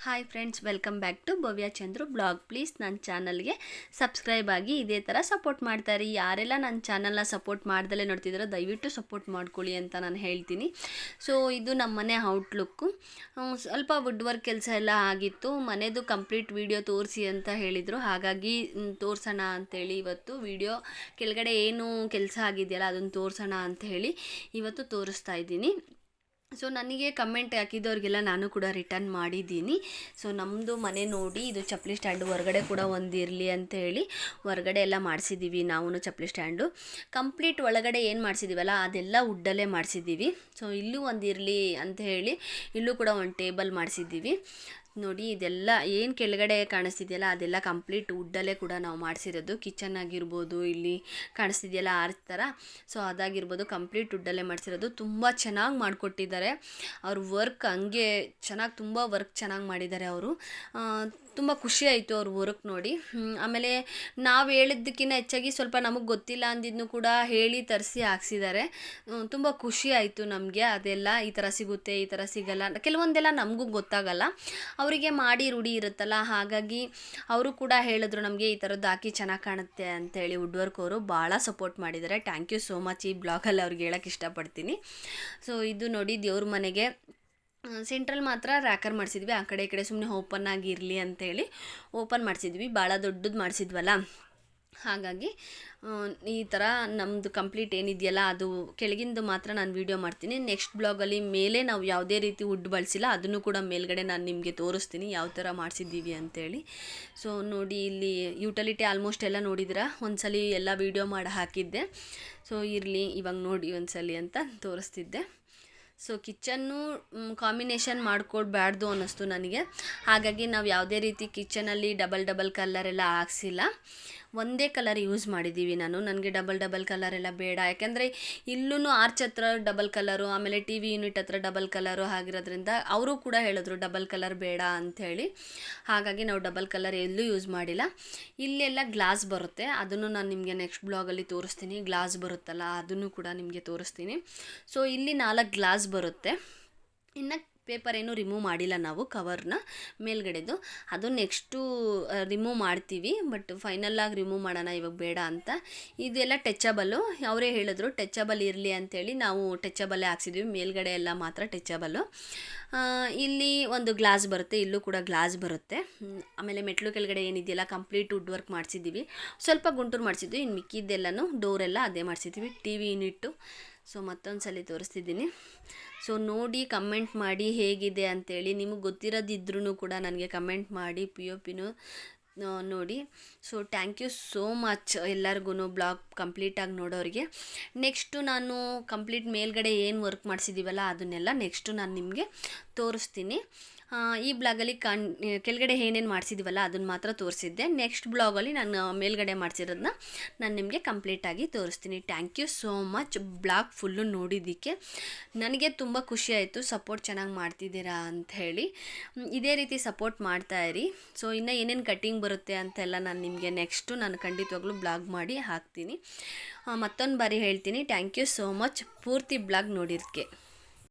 Hi friends, welcome back to Bhavya Chandru blog. Please ನನ್ನ ಚಾನಲ್ಗೆ subscribe ಆಗಿ ಇದೇ ಥರ ಸಪೋರ್ಟ್ ಮಾಡ್ತಾರೆ. ಯಾರೆಲ್ಲ ನನ್ನ ಚಾನಲ್ನ ಸಪೋರ್ಟ್ ಮಾಡ್ದಲೇ ನೋಡ್ತಿದ್ದೀರೋ ದಯವಿಟ್ಟು ಸಪೋರ್ಟ್ ಮಾಡ್ಕೊಳ್ಳಿ ಅಂತ ನಾನು ಹೇಳ್ತೀನಿ. ಸೊ ಇದು ನಮ್ಮ ಮನೆ ಔಟ್ಲುಕ್ಕು. ಸ್ವಲ್ಪ ವುಡ್ ವರ್ಕ್ ಕೆಲಸ ಎಲ್ಲ ಆಗಿತ್ತು. ಮನೆದು ಕಂಪ್ಲೀಟ್ ವಿಡಿಯೋ ತೋರಿಸಿ ಅಂತ ಹೇಳಿದರು, ಹಾಗಾಗಿ ತೋರಿಸೋಣ ಅಂಥೇಳಿ ಇವತ್ತು ವಿಡಿಯೋ ಕೆಳಗಡೆ ಏನು ಕೆಲಸ ಆಗಿದೆಯಲ್ಲ ಅದನ್ನು ತೋರಿಸೋಣ ಅಂತ ಹೇಳಿ ಇವತ್ತು ತೋರಿಸ್ತಾ ಇದ್ದೀನಿ. ಸೊ ನನಗೆ ಕಮೆಂಟ್ ಹಾಕಿದವ್ರಿಗೆಲ್ಲ ನಾನು ಕೂಡ ರಿಟರ್ನ್ ಮಾಡಿದ್ದೀನಿ. ಸೊ ನಮ್ಮದು ಮನೆ ನೋಡಿ, ಇದು ಚಪ್ಪಲಿ ಸ್ಟ್ಯಾಂಡು ಹೊರಗಡೆ ಕೂಡ ಒಂದಿರಲಿ ಅಂತ ಹೇಳಿ ಹೊರಗಡೆ ಎಲ್ಲ ಮಾಡಿಸಿದ್ದೀವಿ. ನಾವು ಚಪ್ಪಲಿ ಸ್ಟ್ಯಾಂಡು ಕಂಪ್ಲೀಟ್ ಒಳಗಡೆ ಏನು ಮಾಡಿಸಿದ್ದೀವಲ್ಲ ಅದೆಲ್ಲ ವುಡ್ಡಲ್ಲೇ ಮಾಡಿಸಿದ್ದೀವಿ. ಸೊ ಇಲ್ಲೂ ಒಂದಿರಲಿ ಅಂತ ಹೇಳಿ ಇಲ್ಲೂ ಕೂಡ ಒಂದು ಟೇಬಲ್ ಮಾಡಿಸಿದ್ದೀವಿ. ನೋಡಿ, ಇದೆಲ್ಲ ಏನು ಕೆಳಗಡೆ ಕಾಣಿಸ್ತಿದೆಯಲ್ಲ ಅದೆಲ್ಲ ಕಂಪ್ಲೀಟ್ ವುಡ್ಡಲ್ಲೇ ಕೂಡ ನಾವು ಮಾಡಿಸಿರೋದು. ಕಿಚನ್ ಆಗಿರ್ಬೋದು, ಇಲ್ಲಿ ಕಾಣಿಸ್ತಿದೆಯಲ್ಲ ಆರ್ಚ್ ಥರ, ಸೊ ಅದಾಗಿರ್ಬೋದು ಕಂಪ್ಲೀಟ್ ವುಡ್ಡಲ್ಲೇ ಮಾಡಿಸಿರೋದು. ತುಂಬ ಚೆನ್ನಾಗಿ ಮಾಡಿಕೊಟ್ಟಿದ್ದಾರೆ. ಅವ್ರ ವರ್ಕ್ ಹಂಗೆ ಚೆನ್ನಾಗಿ, ತುಂಬ ವರ್ಕ್ ಚೆನ್ನಾಗಿ ಮಾಡಿದ್ದಾರೆ ಅವರು. ತುಂಬ ಖುಷಿ ಆಯಿತು ಅವ್ರ ವರ್ಕ್ ನೋಡಿ. ಆಮೇಲೆ ನಾವು ಹೇಳಿದ್ದಕ್ಕಿಂತ ಹೆಚ್ಚಾಗಿ ಸ್ವಲ್ಪ ನಮಗೆ ಗೊತ್ತಿಲ್ಲ ಅಂದಿದ್ದನ್ನು ಕೂಡ ಹೇಳಿ ತರಿಸಿ ಹಾಕ್ಸಿದ್ದಾರೆ. ತುಂಬ ಖುಷಿ ಆಯಿತು ನಮಗೆ. ಅದೆಲ್ಲ ಈ ಥರ ಸಿಗುತ್ತೆ, ಈ ಥರ ಸಿಗಲ್ಲ, ಕೆಲವೊಂದೆಲ್ಲ ನಮಗೂ ಗೊತ್ತಾಗಲ್ಲ, ಅವರಿಗೆ ಮಾಡಿ ರೂಢಿ ಇರುತ್ತಲ್ಲ, ಹಾಗಾಗಿ ಅವರು ಕೂಡ ಹೇಳಿದ್ರು ನಮಗೆ ಈ ಥರದ್ದು ಹಾಕಿ ಚೆನ್ನಾಗಿ ಕಾಣುತ್ತೆ ಅಂತೇಳಿ. ವುಡ್ ವರ್ಕ್ ಅವರು ಭಾಳ ಸಪೋರ್ಟ್ ಮಾಡಿದ್ದಾರೆ. Thank you so much. ಈ ಬ್ಲಾಗಲ್ಲಿ ಅವ್ರಿಗೆ ಹೇಳೋಕ್ಕೆ ಇಷ್ಟಪಡ್ತೀನಿ. ಸೊ ಇದು ನೋಡಿ, ದೇವ್ರ ಮನೆಗೆ ಸೆಂಟ್ರಲ್ ಮಾತ್ರ ರ್ಯಾಕರ್ ಮಾಡಿಸಿದ್ವಿ. ಆ ಕಡೆ ಈ ಕಡೆ ಸುಮ್ಮನೆ ಓಪನ್ ಆಗಿರಲಿ ಅಂತೇಳಿ ಓಪನ್ ಮಾಡಿಸಿದ್ವಿ. ಭಾಳ ದೊಡ್ಡದು ಮಾಡಿಸಿದ್ವಲ್ಲ, ಹಾಗಾಗಿ ಈ ಥರ ನಮ್ಮದು ಕಂಪ್ಲೀಟ್ ಏನಿದೆಯಲ್ಲ ಅದು ಕೆಳಗಿಂದು ಮಾತ್ರ ನಾನು ವೀಡಿಯೋ ಮಾಡ್ತೀನಿ. ನೆಕ್ಸ್ಟ್ ಬ್ಲಾಗಲ್ಲಿ ಮೇಲೆ ನಾವು ಯಾವುದೇ ರೀತಿ ವುಡ್ ಬಳಸಿಲ್ಲ, ಅದನ್ನು ಕೂಡ ಮೇಲ್ಗಡೆ ನಾನು ನಿಮಗೆ ತೋರಿಸ್ತೀನಿ ಯಾವ ಥರ ಮಾಡಿಸಿದ್ದೀವಿ ಅಂತೇಳಿ. ಸೊ ನೋಡಿ, ಇಲ್ಲಿ ಯುಟಿಲಿಟಿ ಆಲ್ಮೋಸ್ಟ್ ಎಲ್ಲ ನೋಡಿದ್ರೆ ಒಂದ್ಸಲಿ ಎಲ್ಲ ವೀಡಿಯೋ ಮಾಡಿ ಹಾಕಿದ್ದೆ. ಸೊ ಇರಲಿ, ಇವಾಗ ನೋಡಿ ಒಂದ್ಸಲಿ ಅಂತ ತೋರಿಸ್ತಿದ್ದೆ. ಸೊ ಕಿಚನ್ನು ಕಾಂಬಿನೇಷನ್ ಮಾಡ್ಕೊಳ್ಬಾರ್ದು ಅನ್ನಿಸ್ತು ನನಗೆ, ಹಾಗಾಗಿ ನಾವು ಯಾವುದೇ ರೀತಿ ಕಿಚನಲ್ಲಿ ಡಬಲ್ ಕಲರೆಲ್ಲ ಹಾಕ್ಸಿಲ್ಲ. ಒಂದೇ ಕಲರ್ ಯೂಸ್ ಮಾಡಿದ್ದೀವಿ ನಾನು. ನನಗೆ ಡಬಲ್ ಕಲರ್ ಎಲ್ಲ ಬೇಡ, ಯಾಕೆಂದರೆ ಇಲ್ಲೂ ಆರ್ಚ್ ಹತ್ರ ಡಬಲ್ ಕಲರು, ಆಮೇಲೆ ಟಿ ವಿ ಯೂನಿಟ್ ಹತ್ರ ಡಬಲ್ ಕಲರು ಆಗಿರೋದ್ರಿಂದ ಅವರು ಕೂಡ ಹೇಳಿದ್ರು ಡಬಲ್ ಕಲರ್ ಬೇಡ ಅಂಥೇಳಿ. ಹಾಗಾಗಿ ನಾವು ಡಬಲ್ ಕಲರ್ ಎಲ್ಲೂ ಯೂಸ್ ಮಾಡಿಲ್ಲ. ಇಲ್ಲೆಲ್ಲ ಗ್ಲಾಸ್ ಬರುತ್ತೆ, ಅದನ್ನು ನಾನು ನಿಮಗೆ ನೆಕ್ಸ್ಟ್ ಬ್ಲಾಗಲ್ಲಿ ತೋರಿಸ್ತೀನಿ. ಗ್ಲಾಸ್ ಬರುತ್ತಲ್ಲ ಅದನ್ನು ಕೂಡ ನಿಮಗೆ ತೋರಿಸ್ತೀನಿ. ಸೊ ಇಲ್ಲಿ 4 ಗ್ಲಾಸ್ ಬರುತ್ತೆ. ಇನ್ನು ಪೇಪರ್ ಏನೂ ರಿಮೂವ್ ಮಾಡಿಲ್ಲ ನಾವು, ಕವರ್ನ ಮೇಲ್ಗಡೆದು ಅದು ನೆಕ್ಸ್ಟು ರಿಮೂವ್ ಮಾಡ್ತೀವಿ. ಬಟ್ ಫೈನಲ್ಲಾಗಿ ರಿಮೂವ್ ಮಾಡೋಣ, ಇವಾಗ ಬೇಡ ಅಂತ. ಇದೆಲ್ಲ ಟಚಬಲ್ಲು, ಅವರೇ ಹೇಳಿದ್ರು ಟಚಬಲ್ ಇರಲಿ ಅಂಥೇಳಿ ನಾವು ಟಚಬಲ್ಲೇ ಹಾಕ್ಸಿದ್ವಿ. ಮೇಲ್ಗಡೆ ಎಲ್ಲ ಮಾತ್ರ ಟಚಬಲ್ಲು. ಇಲ್ಲಿ ಒಂದು ಗ್ಲಾಸ್ ಬರುತ್ತೆ, ಇಲ್ಲೂ ಕೂಡ ಗ್ಲಾಸ್ ಬರುತ್ತೆ. ಆಮೇಲೆ ಮೆಟ್ಲು ಕೆಳಗಡೆ ಏನಿದೆಯಲ್ಲ ಕಂಪ್ಲೀಟ್ ವುಡ್ ವರ್ಕ್ ಮಾಡಿಸಿದ್ದೀವಿ. ಸ್ವಲ್ಪ ಗುಂಟೂರು ಮಾಡಿಸಿದ್ವಿ, ಇನ್ನು ಮಿಕ್ಕಿದ್ದೆಲ್ಲನೂ ಡೋರೆಲ್ಲ ಅದೇ ಮಾಡಿಸಿದ್ವಿ. ಟಿ ವಿ ಯೂನಿಟ್ಟು ಸೊ ಮತ್ತೊಂದು ಸಲ ತೋರಿಸ್ತಿದ್ದೀನಿ. ಸೊ ನೋಡಿ, ಕಮೆಂಟ್ ಮಾಡಿ ಹೇಗಿದೆ ಅಂಥೇಳಿ. ನಿಮಗೆ ಗೊತ್ತಿರೋದಿದ್ರೂ ಕೂಡ ನನಗೆ ಕಮೆಂಟ್ ಮಾಡಿ. POPನೂ ನೋಡಿ. So thank you so much ಎಲ್ಲರಿಗೂ ಬ್ಲಾಗ್ ಕಂಪ್ಲೀಟಾಗಿ ನೋಡೋರಿಗೆ. ನೆಕ್ಸ್ಟು ನಾನು ಕಂಪ್ಲೀಟ್ ಮೇಲ್ಗಡೆ ಏನು ವರ್ಕ್ ಮಾಡಿಸಿದ್ದೀವಲ್ಲ ಅದನ್ನೆಲ್ಲ ನೆಕ್ಸ್ಟು ನಾನು ನಿಮಗೆ ತೋರಿಸ್ತೀನಿ. ಈ ಬ್ಲಾಗಲ್ಲಿ ಕೆಳಗಡೆ ಏನೇನು ಮಾಡಿಸಿದ್ದೀವಲ್ಲ ಅದನ್ನು ಮಾತ್ರ ತೋರಿಸಿದ್ದೆ. ನೆಕ್ಸ್ಟ್ ಬ್ಲಾಗಲ್ಲಿ ನಾನು ಮೇಲ್ಗಡೆ ಮಾಡಿಸಿರೋದನ್ನ ನಾನು ನಿಮಗೆ ಕಂಪ್ಲೀಟಾಗಿ ತೋರಿಸ್ತೀನಿ. Thank you so much blog full ನೋಡಿದ್ದಕ್ಕೆ. ನನಗೆ ತುಂಬ ಖುಷಿ ಆಯಿತು, ಸಪೋರ್ಟ್ ಚೆನ್ನಾಗಿ ಮಾಡ್ತಿದ್ದೀರಾ ಅಂಥೇಳಿ. ಇದೇ ರೀತಿ ಸಪೋರ್ಟ್ ಮಾಡ್ತಾಯಿರಿ. ಸೊ ಇನ್ನು ಏನೇನು ಕಟ್ಟಿಂಗ್ ಬರುತ್ತೆ ಅಂತೆಲ್ಲ ನಾನು ನಿಮಗೆ ನೆಕ್ಸ್ಟು ನಾನು ಖಂಡಿತವಾಗ್ಲೂ ಬ್ಲಾಗ್ ಮಾಡಿ ಹಾಕ್ತೀನಿ. ಮತ್ತೊಂದು ಬಾರಿ ಹೇಳ್ತೀನಿ, ಥ್ಯಾಂಕ್ ಯು ಸೋ ಮಚ್ ಪೂರ್ತಿ ಬ್ಲಾಗ್ ನೋಡಿದ್ದಕ್ಕೆ.